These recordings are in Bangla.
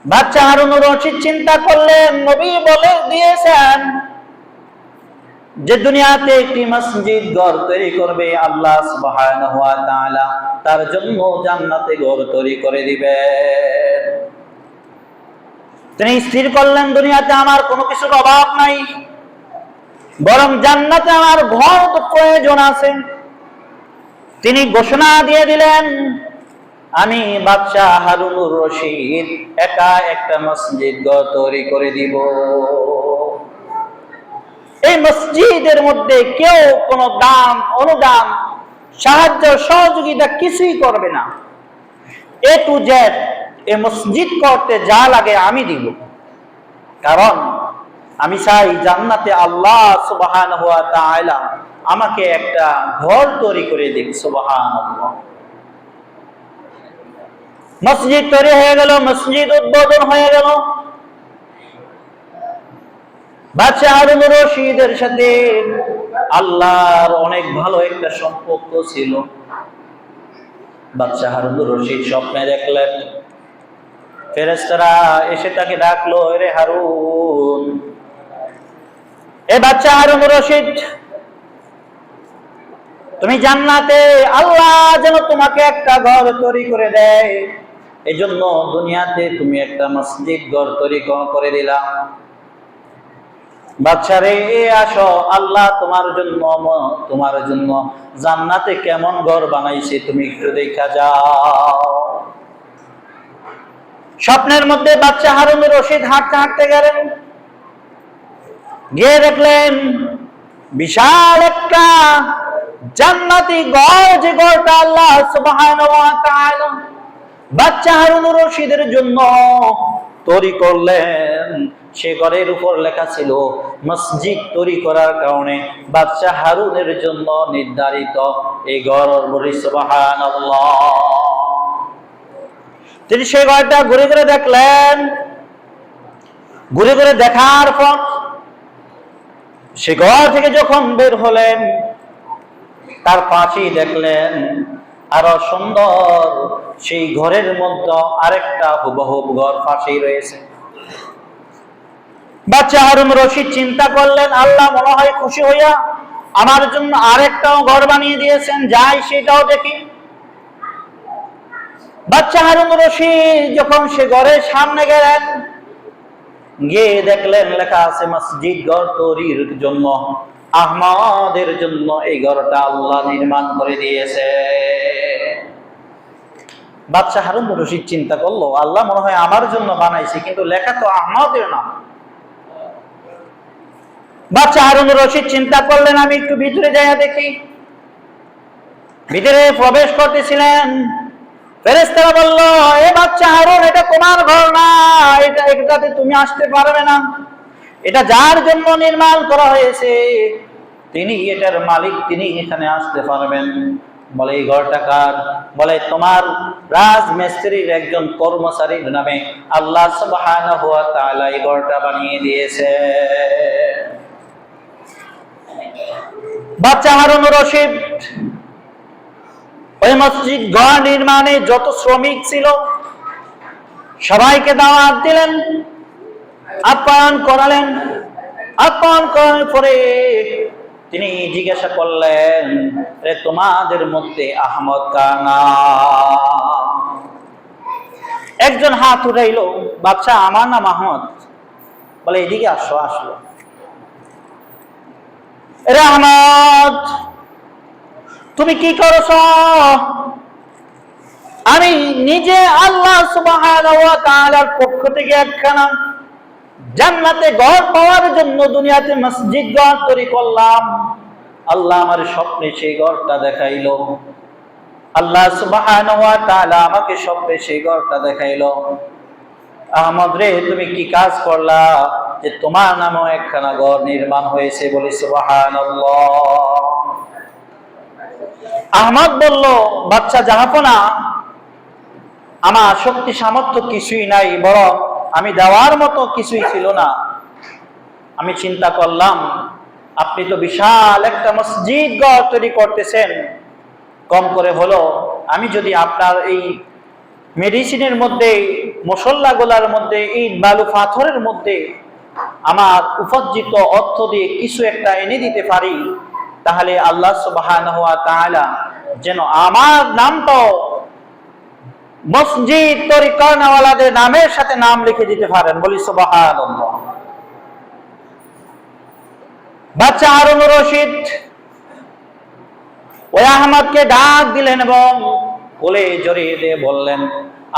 বাচ্চা হারুনুর রশিদ চিন্তা করলেন, নবী বলে দিয়েছেন যে দুনিয়াতে একটি মসজিদ ঘর তৈরি করবে আল্লাহ সুবহানাহু ওয়া তাআলা তার জন্য জান্নাতে ঘর তৈরি করে দিবেন। তিনি স্থির করলেন দুনিয়াতে আমার কোনো কিছুর অভাব নাই, বরং জান্নাতে আমার ঘর প্রয়োজন আছে। তিনি ঘোষণা দিয়ে দিলেন, আমি বাদশা হারুনুর রশিদ একা একটা মসজিদ ঘর তৈরি করে দিব। এই মসজিদের মধ্যে কেউ কোনো দান অনুদান সাহায্য সহযোগিতা কিছুই করবে না। এ টু জেড এই মসজিদ করতে যা লাগে আমি দিব, কারণ আমি চাই জান্নাতে আল্লাহ সুবহানাহু ওয়া তাআলা আমাকে একটা ঘর তৈরি করে দিন। সুবহানাল্লাহ। মসজিদ তৈরি হয়ে গেল, মসজিদ উদ্বোধন হয়ে গেল। বাদশা হারুনুর রশিদের সাথে আল্লাহর অনেক ভালো একটা সম্পর্ক ছিল। বাদশা হারুনুর রশিদ স্বপ্নে দেখলেন ফেরেশতারা এসে তাকে ডাকলো, রে হারুন, এ বাদশা হারুনুর রশিদ, তুমি জান্নাতে আল্লাহ যেন তোমাকে একটা ঘর তৈরি করে দেয়, এই জন্য দুনিয়াতে তুমি একটা মসজিদ ঘর তৈরি করে দিলাম। বাদশা রে, আসো, আল্লাহ তোমার জন্য জান্নাতে কেমন ঘর বানাইছে তুমি একটু দেখা যাও। স্বপ্নের মধ্যে বাদশা হারুনুর রশিদ হাঁটতে হাঁটতে গেলেন, গিয়ে দেখলেন বিশাল একটা জান্নাতি ঘর, যে ঘরটা আল্লাহ সুবহানাহু ওয়া তাআলা বাদশা হারুনুর রশিদের জন্য তৈরি করলেন। সে ঘরের উপর লেখা ছিল মসজিদ তৈরি করার কারণে বাদশা হারুনের জন্য নির্ধারিত এই ঘর। বলি সুবহানাল্লাহ। তিনি সেই ঘরটা ঘুরে ঘুরে দেখলেন। ঘুরে ঘুরে দেখার পর সে ঘর থেকে যখন বের হলেন, তার পাশেই দেখলেন আরো সুন্দর সেই ঘরের মধ্যে আরেকটা হুবহু ঘর পাশেই রয়েছে। বাদশা হারুনুর রশিদ চিন্তা করলেন, আল্লাহ মনে হয় খুশি হইয়া আমার জন্য আরেকটাও ঘর বানিয়ে দিয়েছেন, যাই সেটাও দেখি। বাদশা হারুনুর রশিদ যখন সে ঘরের সামনে গেলেন, গিয়ে দেখলেন লেখা আছে মসজিদ ঘর তৈরির জন্য আহমদের জন্য এই ঘরটা আল্লাহ নির্মাণ করে দিয়েছে। বাদশা হারুনুর রশিদ চিন্তা করলো, আল্লাহ মনে হয় আমার জন্য বানাইছে, কিন্তু লেখা তো আহমদের নাম। বাদশা হারুনুর রশিদ চিন্তা করলেন, আমি একটু ভিতরে যাইয়া দেখি। ভিতরে প্রবেশ করতেছিলেন, ফেরেশতারা বলল, এ বাদশা হারুন, এটা তোমার ঘর না, এটাতে তুমি আসতে পারবে না। এটা যার জন্য নির্মাণ করা হয়েছে তিনি এটার মালিক, তিনি এখানে আসতে পারবেন। বলে এই ঘরটা কার? বলে তোমার রাজমিস্ত্রির একজন কর্মচারীর নামে আল্লাহ সুবহানাহু ওয়া তাআলা এই ঘরটা বানিয়ে দিয়েছে। বাদশা হারুনুর রশিদ ওই মসজিদ ঘর নির্মাণে যত শ্রমিক ছিল সবাইকে দাওয়াত দিলেন, আপ্যায়ন করালেন। আপ্যায়ন করার পরে তিনি জিজ্ঞাসা করলেন, রে তোমাদের মধ্যে আহমদ কানা? একজন হাত উঠাইল, বাদশা আমার নাম আহমদ। বলে এদিকে আসো। আসলো, রে আহমদ, তুমি কি করছ? আমি নিজে আল্লাহ সুবহানাহু ওয়া তাআলার পক্ষ থেকে একখানা জান্নাতে ঘর পাওয়ার জন্য দুনিয়াতে মসজিদ ঘর তৈরি করলাম। আল্লাহ আমার স্বপ্নে সেই ঘরটা দেখাইলো। আল্লাহ সুবহানাহু ওয়া তাআলা আমাকে স্বপ্নে সেই ঘরটা দেখাইলো। আহমদ রে, তুমি কি কাজ করলা যে তোমার নামে একখানা ঘর নির্মাণ হয়েছে? বলি সুবহানাল্লাহ। আহমদ বলল, বাদশা জাহাপনা, আমার শক্তি সামর্থ্য কিছুই নাই, বরং আমি দেওয়ার মতো কিছুই ছিল না। আমি চিন্তা করলাম আপনি তো বিশাল একটা মসজিদ ঘর তৈরি করতেছেন, কম করে হলো আমি যদি আপনার এই মেডিসিনের মধ্যে, মশল্লাগুলার মধ্যে, ইট বালু পাথরের মধ্যে আমার উপজিত অর্থ দিয়ে কিছু একটা এনে দিতে পারি, তাহলে আল্লাহ সুবহানাহু ওয়া তাআলা যেন আমার নামটাও মসজিদ তরিকাওয়ালাদের নামের সাথে নাম লিখে দিতে পারেন। বলি সুবহানাল্লাহ। বাচ্চা হারুন রশিদ ওই আহমদকে ডাক দিলেন এবং কোলে জড়িয়ে দিয়ে বললেন,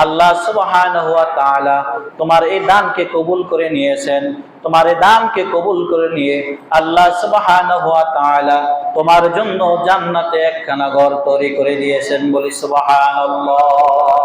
আল্লাহ সুবহানাহু ওয়া তাআলা তোমার এই দানকে কবুল করে নিয়েছেন। তোমার এই দানকে কবুল করে নিয়ে আল্লাহ সুবহানাহু ওয়া তাআলা তোমার জন্য জান্নাতে একখানা ঘর তৈরি করে দিয়েছেন। বলি সুবহানাল্লাহ।